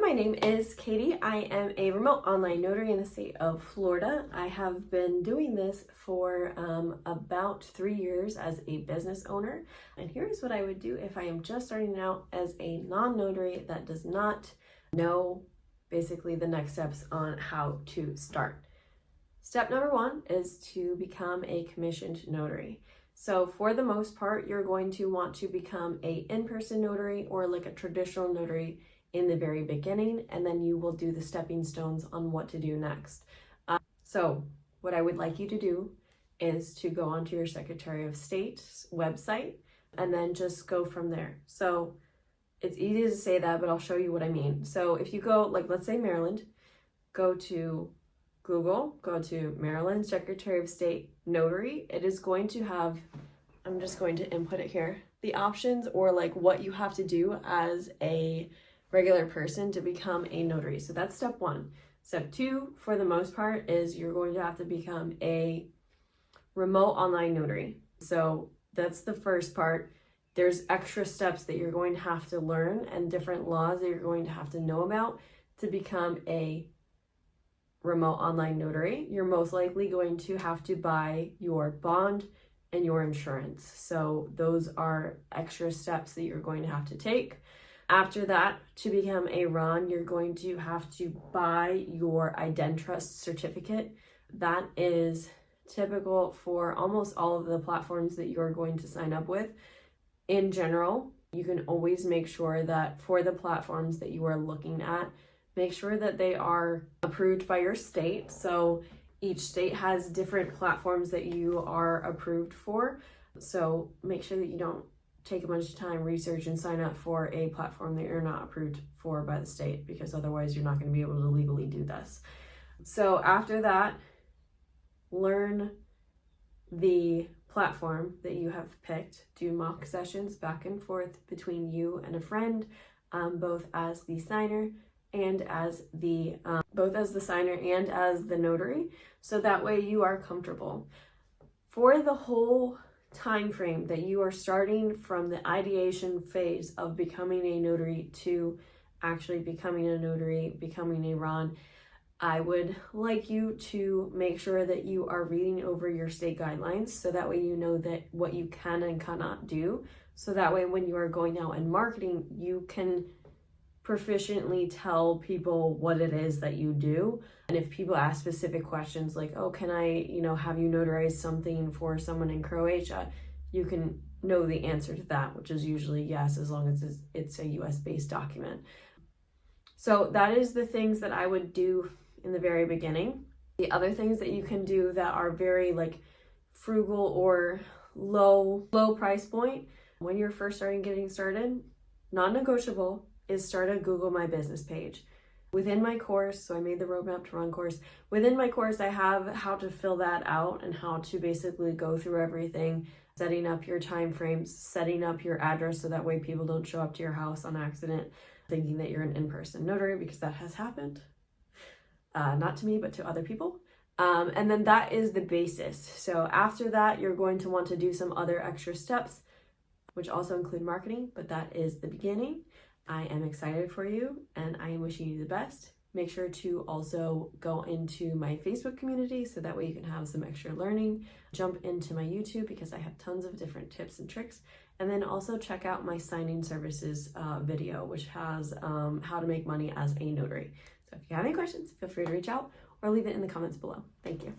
my name is Katie. I am a remote online notary in the state of Florida. I have been doing this for about 3 years as a business owner. And here's what I would do if I am just starting out as a non-notary that does not know basically the next steps on how to start. Step number 1 is to become a commissioned notary. So for the most part, you're going to want to become a in-person notary or like a traditional notary in the very beginning, and then you will do the stepping stones on what to do next. So what I would like you to do is to go onto your Secretary of State's website and then just go from there. So it's easy to say that, but I'll show you what I mean. So if you go, like, let's say Maryland, go to Google, go to Maryland Secretary of State Notary. It is going to have, I'm just going to input it here, the options or like what you have to do as a regular person to become a notary. So that's step 1. Step 2, for the most part, is you're going to have to become a remote online notary. So that's the first part. There's extra steps that you're going to have to learn and different laws that you're going to have to know about to become a remote online notary. You're most likely going to have to buy your bond and your insurance. So those are extra steps that you're going to have to take. After that, to become a RON, you're going to have to buy your IdenTrust certificate. That is typical for almost all of the platforms that you're going to sign up with. In general, you can always make sure that for the platforms that you are looking at, make sure that they are approved by your state. So each state has different platforms that you are approved for. So make sure that you don't take a bunch of time, research, and sign up for a platform that you're not approved for by the state, because otherwise you're not going to be able to legally do this. So after that, learn the platform that you have picked. Do mock sessions back and forth between you and a friend, both as the signer and as the notary, so that way you are comfortable. For the whole time frame that you are starting from the ideation phase of becoming a notary to actually becoming a notary, becoming a RON, I would like you to make sure that you are reading over your state guidelines, so that way you know that what you can and cannot do. So that way when you are going out and marketing, you can proficiently tell people what it is that you do. And if people ask specific questions like, oh, can I, have you notarize something for someone in Croatia? You can know the answer to that, which is usually yes, as long as it's a US based document. So that is the things that I would do in the very beginning. The other things that you can do that are very like frugal or low price point when you're first getting started, non-negotiable, is start a Google My Business page. Within my course, so I made the Roadmap to RON course. Within my course, I have how to fill that out and how to basically go through everything, setting up your time frames, setting up your address so that way people don't show up to your house on accident thinking that you're an in-person notary, because that has happened. Not to me, but to other people. And then that is the basis. So after that, you're going to want to do some other extra steps, which also include marketing, but that is the beginning. I am excited for you and I am wishing you the best. Make sure to also go into my Facebook community so that way you can have some extra learning. Jump into my YouTube because I have tons of different tips and tricks. And then also check out my signing services video, which has how to make money as a notary. So if you have any questions, feel free to reach out or leave it in the comments below. Thank you.